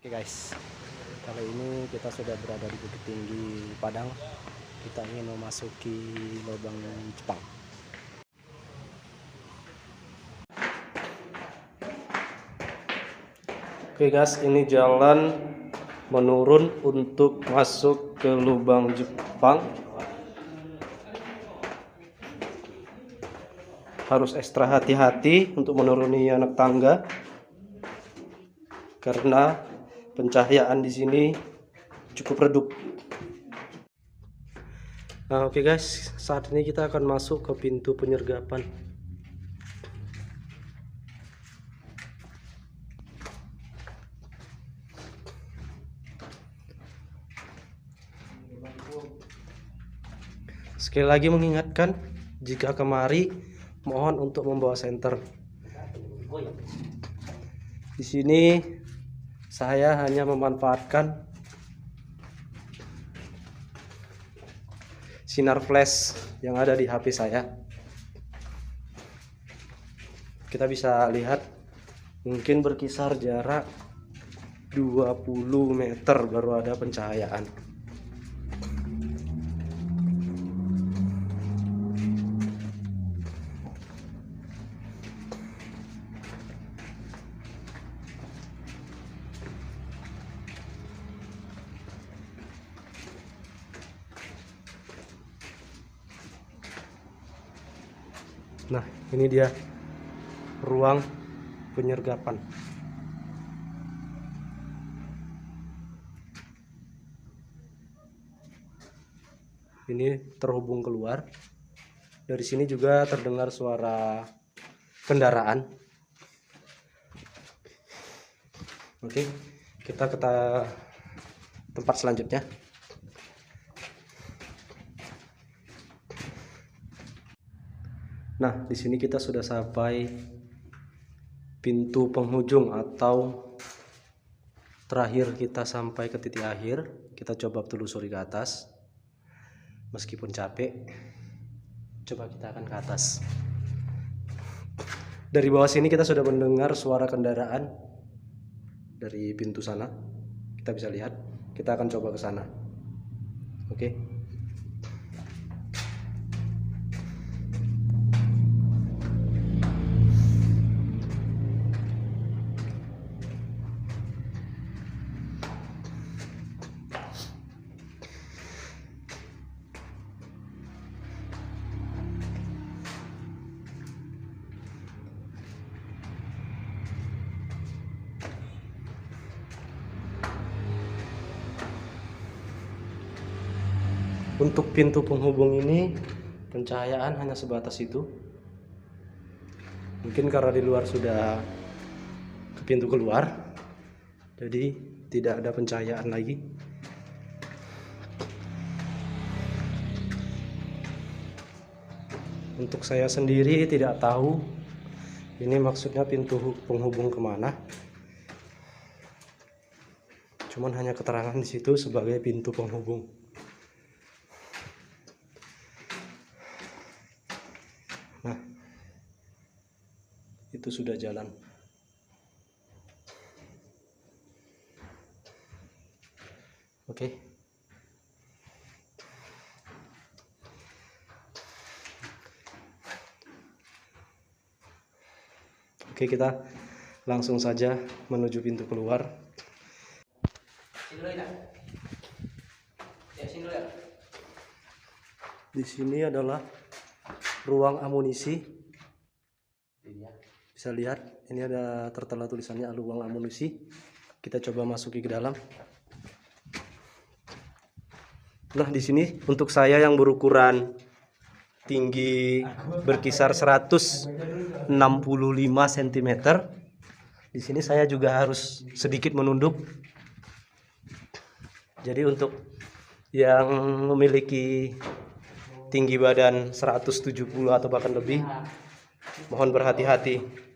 Oke guys, kali ini kita sudah berada di Bukit Tinggi Padang. Kita ingin memasuki lubang Jepang. Oke guys, ini jalan menurun untuk masuk ke lubang Jepang. Harus ekstra hati-hati untuk menuruni anak tangga karena pencahayaan di sini cukup redup. Nah, oke guys, saat ini kita akan masuk ke pintu penyergapan. Sekali lagi mengingatkan, jika kemari mohon untuk membawa senter. Di sini saya hanya memanfaatkan sinar flash yang ada di HP saya. Kita bisa lihat mungkin berkisar jarak 20 meter baru ada pencahayaan. Nah, ini dia ruang penyergapan. Ini terhubung keluar. Dari sini juga terdengar suara kendaraan. Oke, kita ke tempat selanjutnya. Nah, di sini kita sudah sampai pintu penghujung atau terakhir kita sampai ke titik akhir. Kita coba telusuri ke atas. Meskipun capek, coba kita akan ke atas. Dari bawah sini kita sudah mendengar suara kendaraan dari pintu sana. Kita bisa lihat. Kita akan coba ke sana. Oke. Untuk pintu penghubung ini pencahayaan hanya sebatas itu. Mungkin karena di luar sudah ke pintu keluar, jadi tidak ada pencahayaan lagi. Untuk saya sendiri tidak tahu ini maksudnya pintu penghubung kemana. Cuman hanya keterangan di situ sebagai pintu penghubung. Nah, itu sudah jalan. Oke. Oke, kita langsung saja menuju pintu keluar. Di sini adalah ruang amunisi. Bisa lihat, ini ada tertera tulisannya ruang amunisi. Kita coba masuki ke dalam. Nah, di sini untuk saya yang berukuran tinggi berkisar 165 cm. Di sini saya juga harus sedikit menunduk. Jadi untuk yang memiliki tinggi badan 170 atau bahkan lebih, mohon berhati-hati.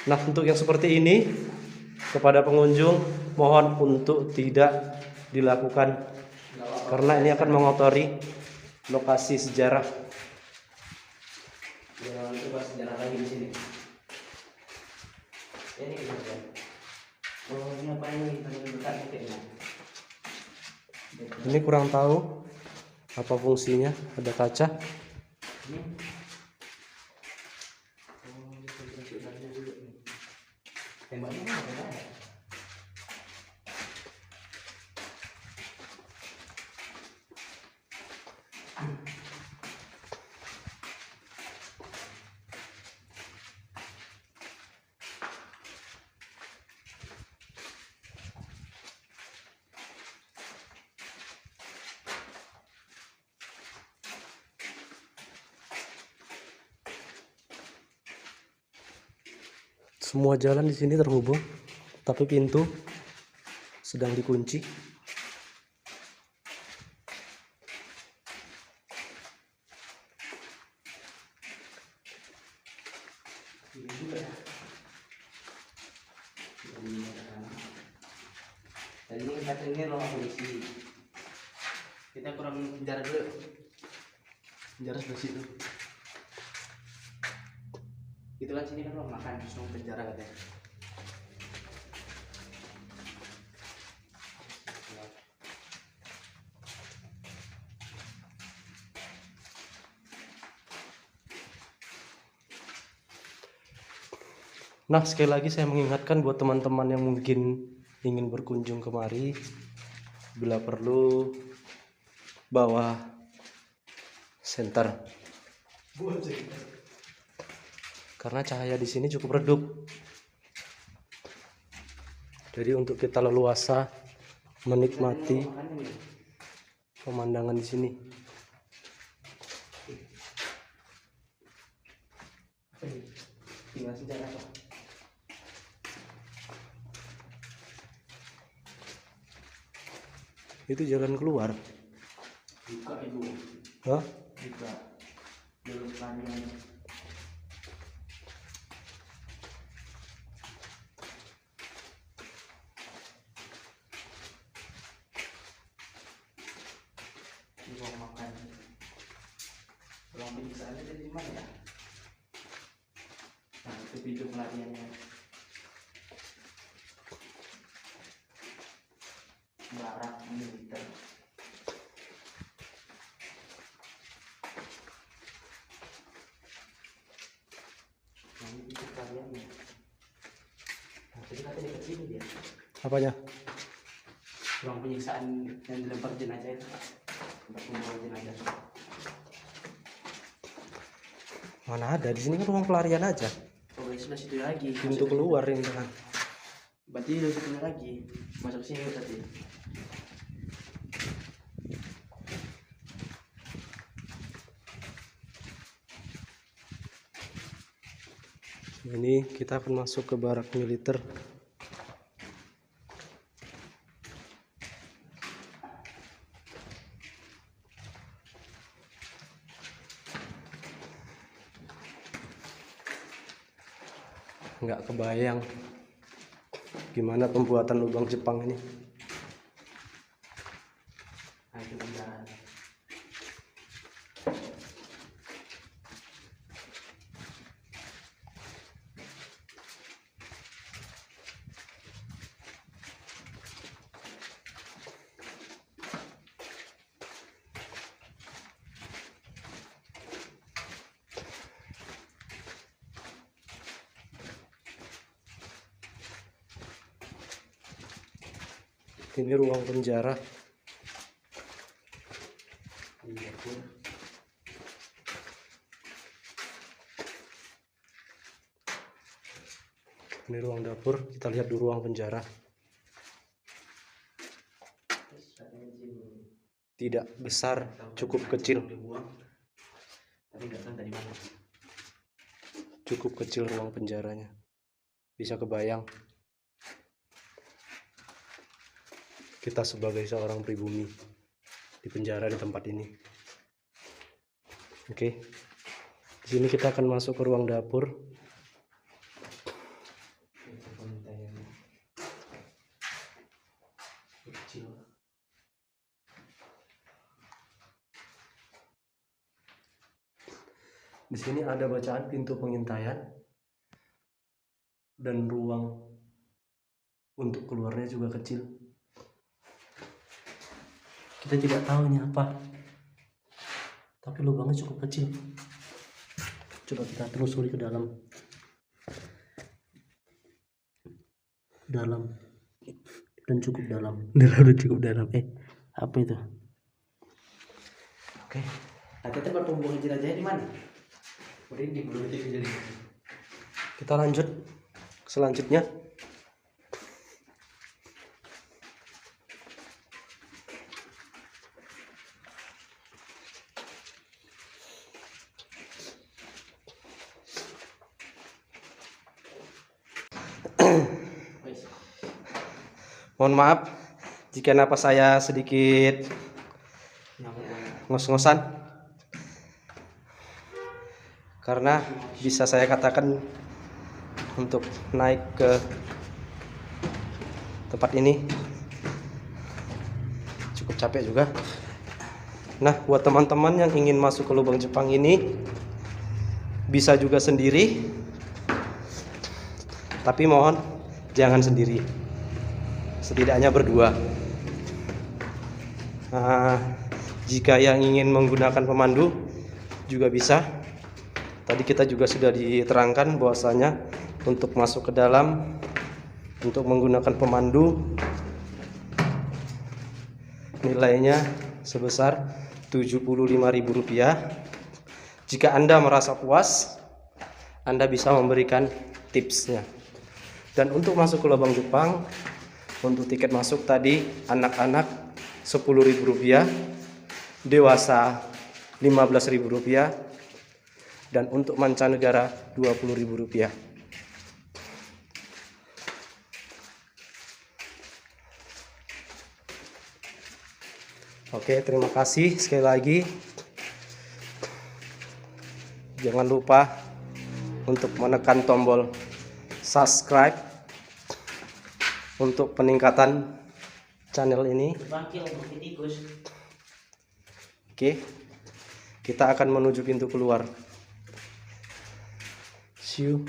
Nah, untuk yang seperti ini, kepada pengunjung mohon untuk tidak dilakukan karena ini akan mengotori lokasi sejarah. Jangan coba sejarah lagi di sini. Ini kita. Oh, ini apa ini? Kayaknya. Ini kurang tahu apa fungsinya. Ada kaca. Ini. Oh, ini sejarahnya juga nih. Tembaknya apa ya? Semua jalan di sini terhubung, tapi pintu sedang dikunci. Ini juga ya. Dan ini kita ini ruang polisi. Kita kurang penjara dulu. Penjara sebelah situ. Itu kan sini kan ruang makan, terus ruang penjara katanya. Nah, sekali lagi saya mengingatkan buat teman-teman yang mungkin ingin berkunjung kemari, bila perlu bawa senter. Karena cahaya di sini cukup redup. Jadi untuk kita leluasa menikmati pemandangan di sini. Tinggal sejarah apa? Itu jalan keluar. Buka ibu. Hah? Buka. Jalur pelarian. Ini ruang makan. Ruang penyiksaan ada di mana ya? Nah, itu pintu pelariannya. Barak militer. Nah, ini pintu pelariannya. Nah, jadi katanya dekat sini dia. Apanya? Ruang penyiksaan yang dilempar jenazah itu, Pak. Untuk membawa jenazah. Mana ada? Di sini kan ruang pelarian aja. Oh, di sebelah situ lagi. Pintu keluar ini kan. Berarti di situ lagi. Masuk sini berarti. Ini kita akan masuk ke barak militer. Nggak kebayang gimana pembuatan lubang Jepang ini. Nah, itu penjara. Ini ruang penjara. Iya pun. Ini ruang dapur. Kita lihat di ruang penjara. Tidak besar, cukup kecil. Tapi nggak tahu dari mana. Cukup kecil ruang penjaranya. Bisa kebayang kita sebagai seorang pribumi di penjara di tempat ini. Oke. Di sini kita akan masuk ke ruang dapur. kecil. Di sini ada bacaan pintu pengintaian dan ruang untuk keluarnya juga kecil. Kita tidak tahu ini apa, tapi lubangnya cukup kecil. Coba kita telusuri ke dalam. Dan cukup dalam. Dan cukup dalam. Apa itu? Oke. Nah, kita bertumbuh jelajahnya di mana? Merinding belum jadi. Kita lanjut selanjutnya. Mohon maaf jika napas saya sedikit ngos-ngosan, karena bisa saya katakan untuk naik ke tempat ini cukup capek juga. Nah, buat teman-teman yang ingin masuk ke lubang Jepang ini bisa juga sendiri, tapi mohon jangan sendiri, setidaknya berdua. Nah, jika yang ingin menggunakan pemandu juga bisa. Tadi kita juga sudah diterangkan bahwasanya untuk masuk ke dalam untuk menggunakan pemandu nilainya sebesar Rp75.000. Jika Anda merasa puas, Anda bisa memberikan tipsnya. Dan untuk masuk ke lubang Jepang, untuk tiket masuk tadi anak-anak Rp10.000, dewasa Rp15.000, dan untuk mancanegara Rp20.000. Oke, terima kasih sekali lagi. Jangan lupa untuk menekan tombol subscribe untuk peningkatan channel ini. Oke, kita akan menuju pintu keluar. See you.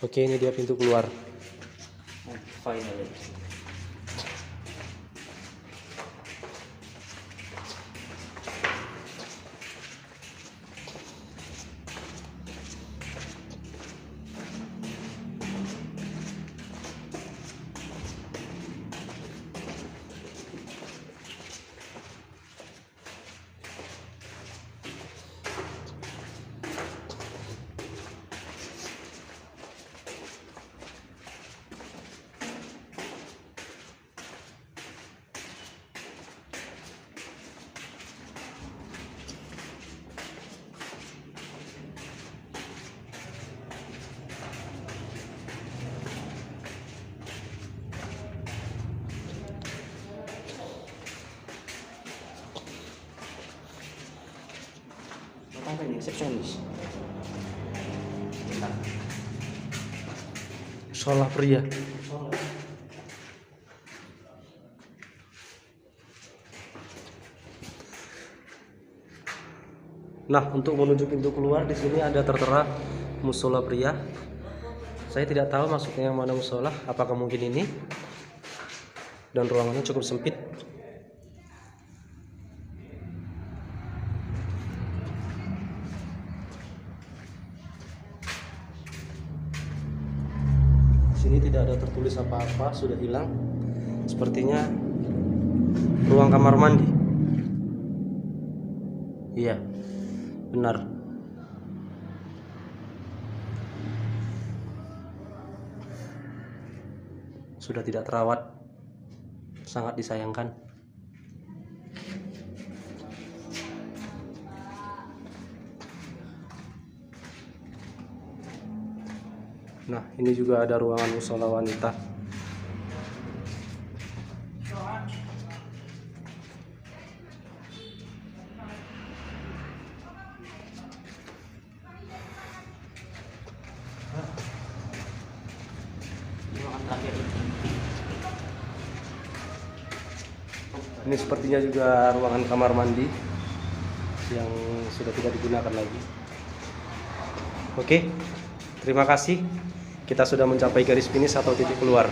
Oke, ini dia pintu keluar. Finally. Apa ini? Resepsionis. Sholah pria. Nah, untuk menuju pintu keluar di sini ada tertera musola pria. Saya tidak tahu masuknya yang mana musola, apakah mungkin ini? Dan ruangannya cukup sempit. Sini tidak ada tertulis apa-apa, sudah hilang. Sepertinya ruang kamar mandi. Iya, benar. Sudah tidak terawat, sangat disayangkan. Nah, ini juga ada ruangan musola wanita. Ruangan terakhir. Ini sepertinya juga ruangan kamar mandi yang sudah tidak digunakan lagi. Oke, terima kasih. Kita sudah mencapai garis finish atau titik keluar.